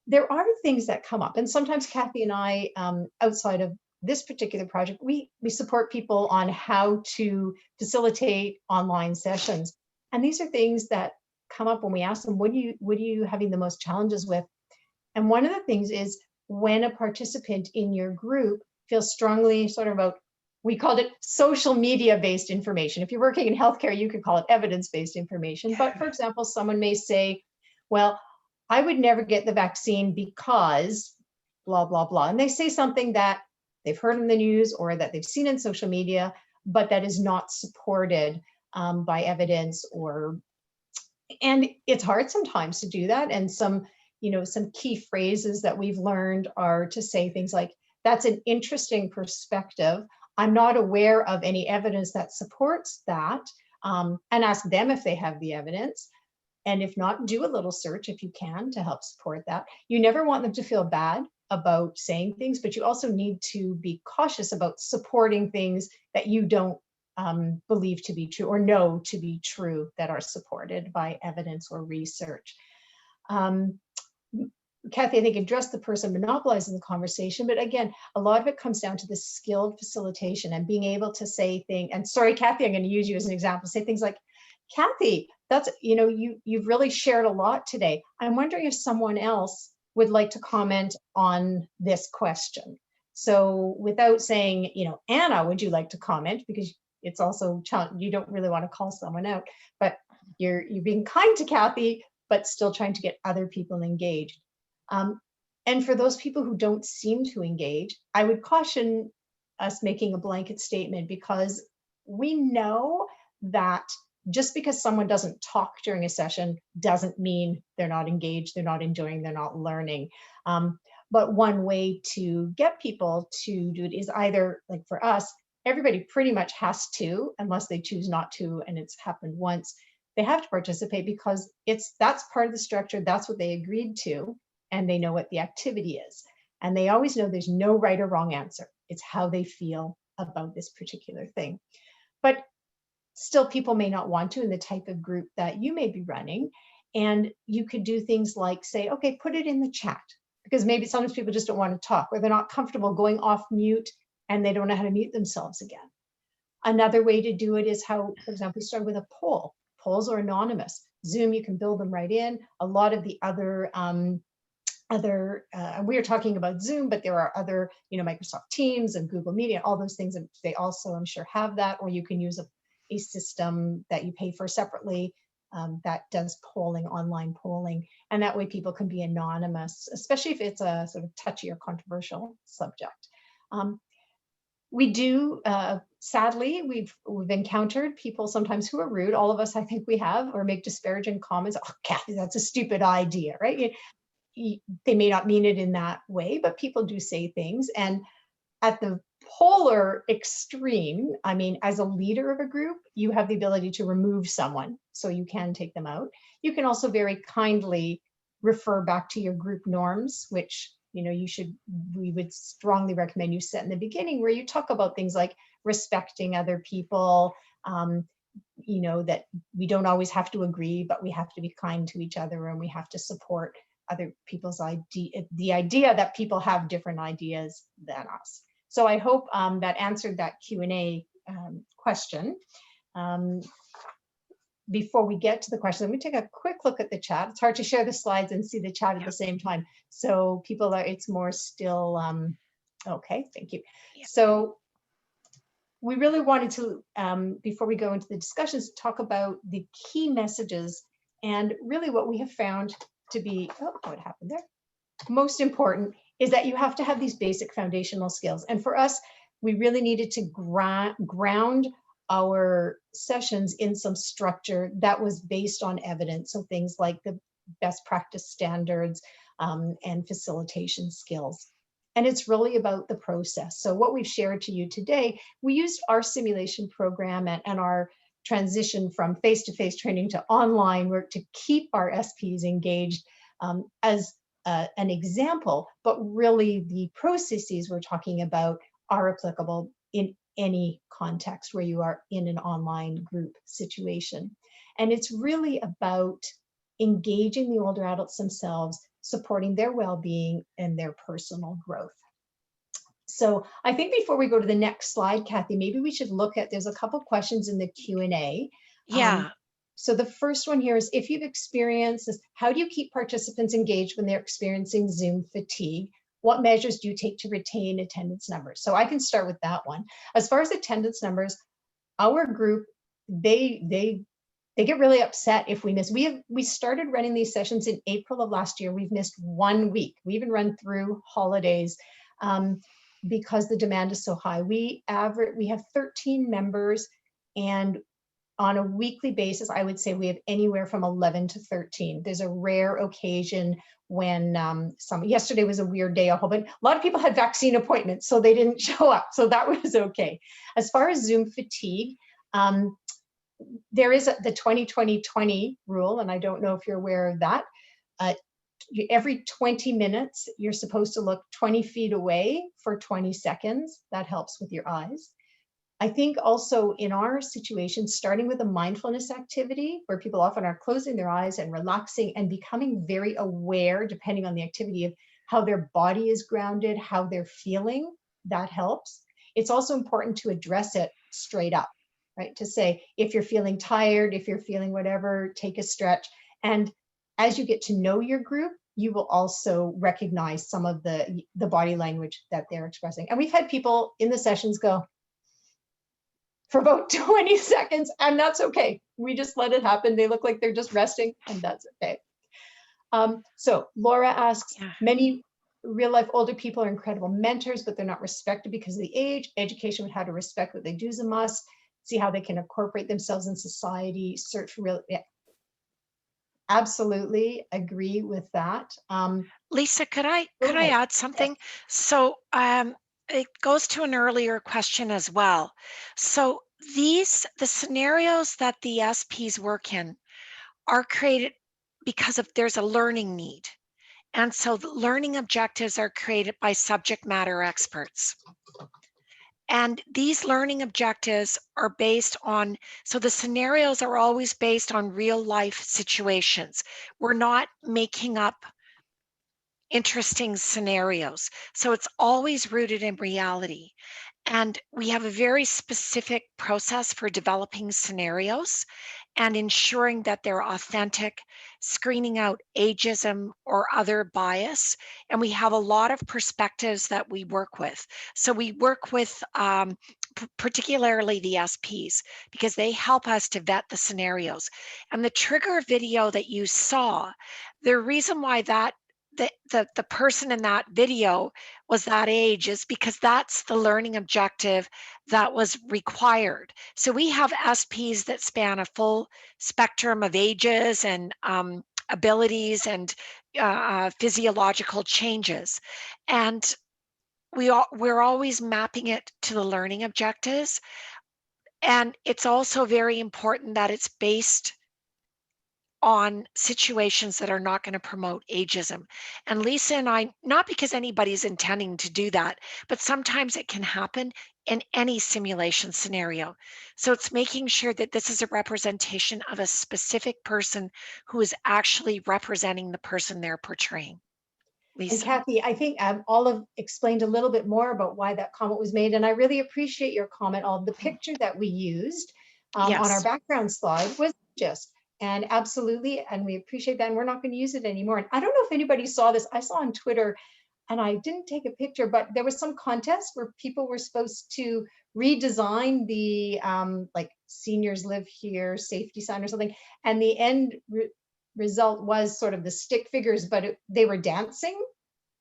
there are things that come up. And sometimes Kathy and I, outside of this particular project, we support people on how to facilitate online sessions. And these are things that come up when we ask them, what are you having the most challenges with? And one of the things is when a participant in your group feels strongly sort of about, we called it social media-based information. If you're working in healthcare, you could call it evidence-based information. But for example, someone may say, well, I would never get the vaccine because blah, blah, blah. And they say something that they've heard in the news or that they've seen in social media, but that is not supported by evidence, and it's hard sometimes to do that. And some key phrases that we've learned are to say things like, that's an interesting perspective. I'm not aware of any evidence that supports that, and ask them if they have the evidence. And if not, do a little search if you can to help support that. You never want them to feel bad about saying things, but you also need to be cautious about supporting things that you don't believe to be true or know to be true that are supported by evidence or research. Kathy, I think, addressed the person monopolizing the conversation, but again, a lot of it comes down to the skilled facilitation and being able to say things. And sorry, Kathy, I'm going to use you as an example. Say things like, Kathy, that's, you've really shared a lot today. I'm wondering if someone else would like to comment on this question. So without saying, Anna, would you like to comment? Because it's also, you don't really want to call someone out, but you're being kind to Kathy, but still trying to get other people engaged. And for those people who don't seem to engage, I would caution us making a blanket statement, because we know that just because someone doesn't talk during a session doesn't mean they're not engaged, they're not enjoying, they're not learning. But one way to get people to do it is either, like for us, everybody pretty much has to, unless they choose not to, and it's happened once, they have to participate because that's part of the structure, that's what they agreed to. and they know what the activity is. And they always know there's no right or wrong answer. It's how they feel about this particular thing. But still, people may not want to in the type of group that you may be running. And you could do things like say, okay, put it in the chat, because maybe sometimes people just don't want to talk, or they're not comfortable going off mute and they don't know how to mute themselves again. Another way to do it is how, for example, we start with a poll. Polls are anonymous. Zoom, you can build them right in. A lot of the other we are talking about Zoom, but there are other, Microsoft Teams and Google Media, all those things, and they also, I'm sure, have that. Or you can use a system that you pay for separately that does polling, online polling, and that way people can be anonymous, especially if it's a sort of touchy or controversial subject. We do, sadly, we've encountered people sometimes who are rude. All of us, I think we have, or make disparaging comments. Oh, Kathy, that's a stupid idea, right? They may not mean it in that way, but people do say things. And at the polar extreme, I mean, as a leader of a group, you have the ability to remove someone, so you can take them out. You can also very kindly refer back to your group norms, which we would strongly recommend you set in the beginning, where you talk about things like respecting other people, that we don't always have to agree, but we have to be kind to each other, and we have to support other people's the idea that people have different ideas than us. So I hope that answered that Q&A question. Before we get to the question, let me take a quick look at the chat. It's hard to share the slides and see the chat at the same time. So people are, it's more still, okay, thank you. So we really wanted to, before we go into the discussions, talk about the key messages and really what we have found to be, oh, what happened there? Most important is that you have to have these basic foundational skills. And for us, we really needed to ground our sessions in some structure that was based on evidence. So things like the best practice standards and facilitation skills. And it's really about the process. So what we've shared to you today, we used our simulation program and our transition from face-to-face training to online work to keep our SPs engaged as an example, but really the processes we're talking about are applicable in any context where you are in an online group situation. And it's really about engaging the older adults themselves, supporting their well-being and their personal growth. So I think before we go to the next slide, Kathy, maybe we should look at, there's a couple questions in the Q&A. Yeah. So the first one here is, if you've experienced this, how do you keep participants engaged when they're experiencing Zoom fatigue? What measures do you take to retain attendance numbers? So I can start with that one. As far as attendance numbers, our group, they get really upset if we miss. We started running these sessions in April of last year. We've missed 1 week. We even run through holidays because the demand is so high. We have 13 members, and on a weekly basis, I would say we have anywhere from 11 to 13. There's a rare occasion when yesterday was a weird day. A lot of people had vaccine appointments, so they didn't show up. So that was okay. As far as Zoom fatigue, there is the 20-20-20 rule, and I don't know if you're aware of that. Every 20 minutes, you're supposed to look 20 feet away for 20 seconds. That helps with your eyes. I think also in our situation, starting with a mindfulness activity where people often are closing their eyes and relaxing and becoming very aware, depending on the activity, of how their body is grounded, how they're feeling, that helps. It's also important to address it straight up, right? To say, if you're feeling tired, if you're feeling whatever, take a stretch. And as you get to know your group, you will also recognize some of the body language that they're expressing. And we've had people in the sessions go for about 20 seconds, and that's okay. We just let it happen. They look like they're just resting, and that's okay. So Laura asks, many real life older people are incredible mentors, but they're not respected because of the age. Education would how to respect what they do is a must. See how they can incorporate themselves in society, search for real, absolutely agree with that. Lisa, could I add something? So it goes to an earlier question as well. So the scenarios that the SPs work in are created because there's a learning need. And so the learning objectives are created by subject matter experts. And these learning objectives are based on, so the scenarios are always based on real life situations. We're not making up interesting scenarios. So it's always rooted in reality. And we have a very specific process for developing scenarios and ensuring that they're authentic, screening out ageism or other bias. And we have a lot of perspectives that we work with. So we work with particularly the SPs because they help us to vet the scenarios. And the trigger video that you saw, the reason why that the person in that video was that age is because that's the learning objective that was required. So we have SPs that span a full spectrum of ages and abilities and physiological changes. And we're always mapping it to the learning objectives. And it's also very important that it's based on situations that are not going to promote ageism. And Lisa and I, not because anybody's intending to do that, but sometimes it can happen in any simulation scenario. So it's making sure that this is a representation of a specific person who is actually representing the person they're portraying. And Lisa. Kathy, I think Olive explained a little bit more about why that comment was made. And I really appreciate your comment. Olive, the picture that we used on our Yes. background slide was just, and absolutely, and we appreciate that. And we're not going to use it anymore. And I don't know if anybody saw this. I saw on Twitter, and I didn't take a picture, but there was some contest where people were supposed to redesign the like seniors live here safety sign or something. And the end result was sort of the stick figures, but they were dancing.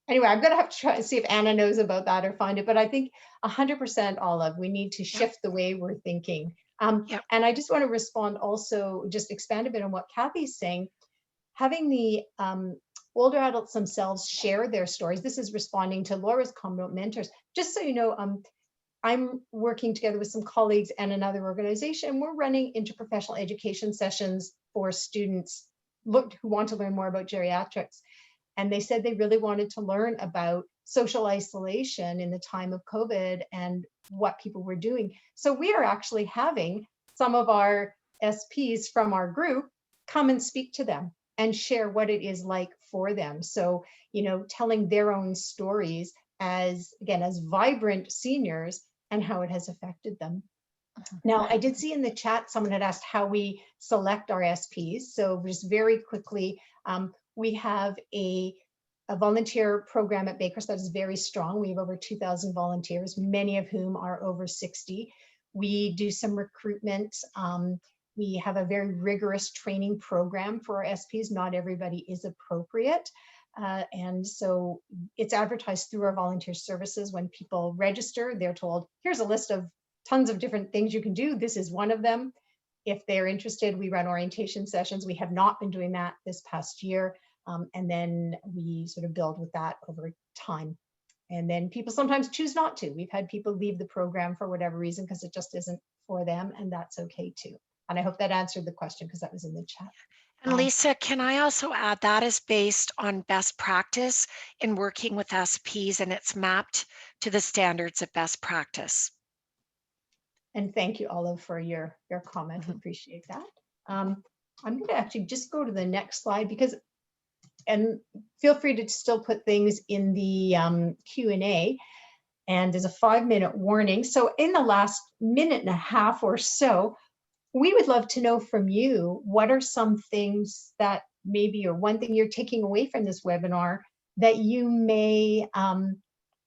Anyway, I'm going to have to try and see if Anna knows about that or find it. But I think 100% Olive, we need to shift the way we're thinking. Yep. And I just want to respond also, just expand a bit on what Kathy's saying. Having the older adults themselves share their stories. This is responding to Laura's comment about mentors. Just so you know, I'm working together with some colleagues and another organization. We're running interprofessional education sessions for students who want to learn more about geriatrics. And they said they really wanted to learn about social isolation in the time of COVID and what people were doing. So we are actually having some of our SPs from our group come and speak to them and share what it is like for them. So, you know, telling their own stories as, again, as vibrant seniors and how it has affected them. Now, I did see in the chat, someone had asked how we select our SPs. So just very quickly, we have a volunteer program at Baycrest that is very strong. We have over 2,000 volunteers, many of whom are over 60. We do some recruitment. We have a very rigorous training program for our SPs. Not everybody is appropriate. And so it's advertised through our volunteer services. When people register, they're told, here's a list of tons of different things you can do. This is one of them. If they're interested, we run orientation sessions. We have not been doing that this past year. And then we sort of build with that over time. And then people sometimes choose not to. We've had people leave the program for whatever reason because it just isn't for them, and that's okay too. And I hope that answered the question because that was in the chat. And Lisa, can I also add that is based on best practice in working with SPs, and it's mapped to the standards of best practice. And thank you, Olive, for your comment. Appreciate that. I'm going to actually just go to the next slide because, and feel free to still put things in the Q&A. And there's a 5-minute warning. So in the last minute and a half or so, we would love to know from you, what are some things that maybe, or one thing you're taking away from this webinar that you may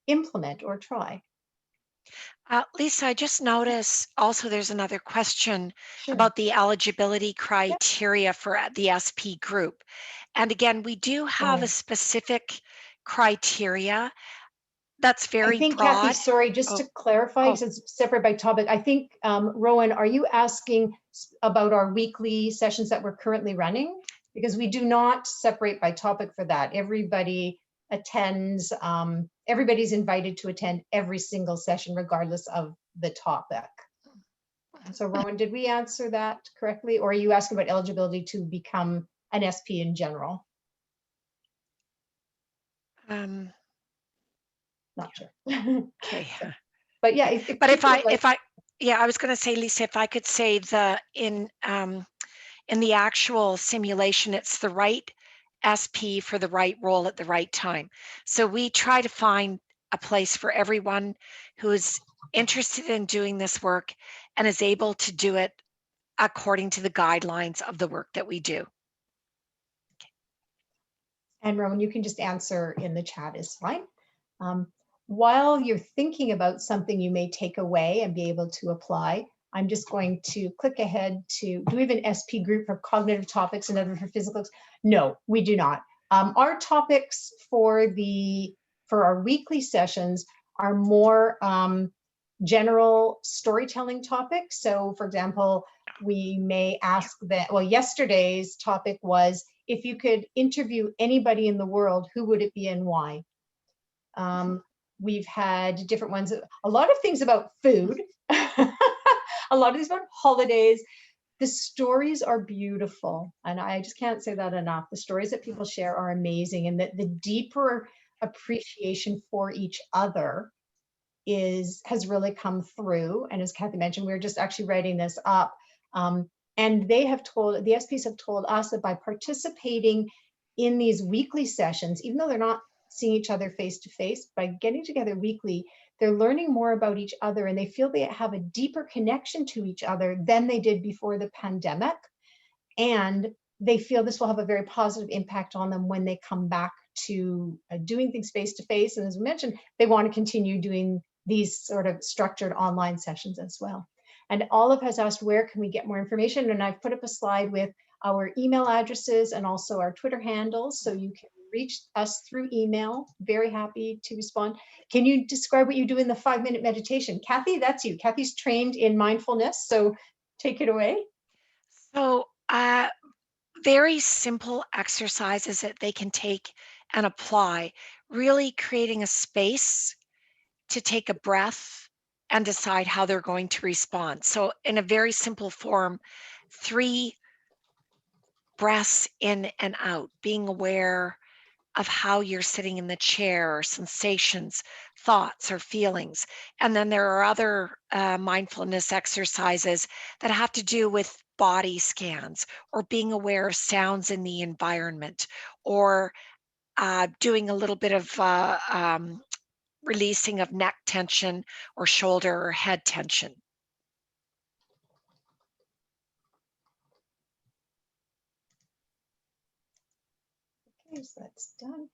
implement or try? Lisa, I just noticed also there's another question about the eligibility criteria for the SP group. And again, we do have a specific criteria that's very I think, broad. Kathy, sorry, just to clarify, because it's separate by topic. I think, Rowan, are you asking about our weekly sessions that we're currently running? Because we do not separate by topic for that. Everybody attends, everybody's invited to attend every single session, regardless of the topic. So Rowan, did we answer that correctly? Or are you asking about eligibility to become an SP in general? Not sure. Okay. But yeah, But if I, yeah, I was going to say, Lisa, if I could say in the actual simulation, it's the right SP for the right role at the right time. So we try to find a place for everyone who is interested in doing this work and is able to do it according to the guidelines of the work that we do. And Rowan, you can just answer in the chat is fine. While you're thinking about something you may take away and be able to apply, I'm just going to click ahead to, do we have an SP group for cognitive topics and other for physical? No, we do not. Our topics for our weekly sessions are more general storytelling topics. So for example, we may ask that, well, yesterday's topic was, if you could interview anybody in the world, who would it be and why? We've had different ones, a lot of things about food, a lot of these about holidays. The stories are beautiful, and I just can't say that enough. The stories that people share are amazing, and that the deeper appreciation for each other has really come through. And as Kathy mentioned, we were just actually writing this up, and the SPs have told us that by participating in these weekly sessions, even though they're not seeing each other face to face, by getting together weekly, they're learning more about each other, and they feel they have a deeper connection to each other than they did before the pandemic. And they feel this will have a very positive impact on them when they come back to doing things face to face. And as we mentioned, they want to continue doing these sort of structured online sessions as well. And Olive has asked, where can we get more information? And I've put up a slide with our email addresses and also our Twitter handles, so you can reach us through email. Very happy to respond. Can you describe what you do in the 5-minute meditation? Kathy, that's you. Kathy's trained in mindfulness, so take it away. So very simple exercises that they can take and apply, really creating a space to take a breath and decide how they're going to respond. So in a very simple form, 3 breaths in and out, being aware of how you're sitting in the chair, or sensations, thoughts, or feelings. And then there are other mindfulness exercises that have to do with body scans, or being aware of sounds in the environment, or doing a little bit of releasing of neck tension or shoulder or head tension. Okay, so that's done.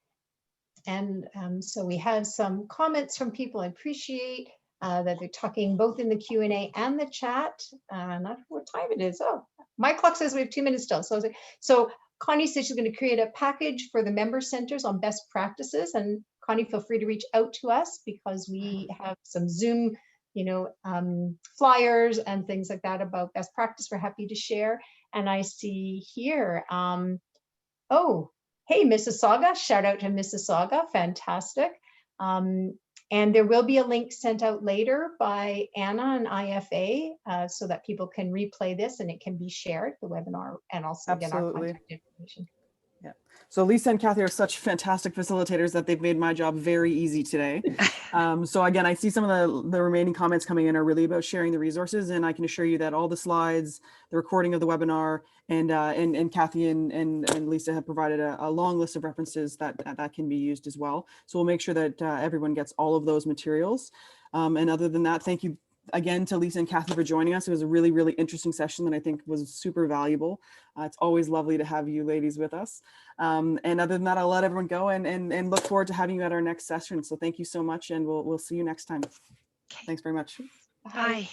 And so we have some comments from people. I appreciate that they're talking both in the Q&A and the chat. Not what time it is. Oh, my clock says we have 2 minutes still. So Connie says she's going to create a package for the member centers on best practices. And Connie, feel free to reach out to us, because we have some Zoom, flyers and things like that about best practice. We're happy to share. And I see here, oh, hey, Mississauga, shout out to Mississauga, fantastic. And there will be a link sent out later by Anna and IFA so that people can replay this and it can be shared, the webinar, and also again, our contact information. Yeah. So Lisa and Kathy are such fantastic facilitators that they've made my job very easy today. So again, I see some of the remaining comments coming in are really about sharing the resources, and I can assure you that all the slides, the recording of the webinar, and Kathy and Lisa have provided a long list of references that can be used as well. So we'll make sure that everyone gets all of those materials. And other than that, thank you again to Lisa and Kathy for joining us. It was a really, really interesting session that I think was super valuable. It's always lovely to have you ladies with us. And other than that, I'll let everyone go and look forward to having you at our next session. So thank you so much, and we'll see you next time. Okay. Thanks very much. Bye.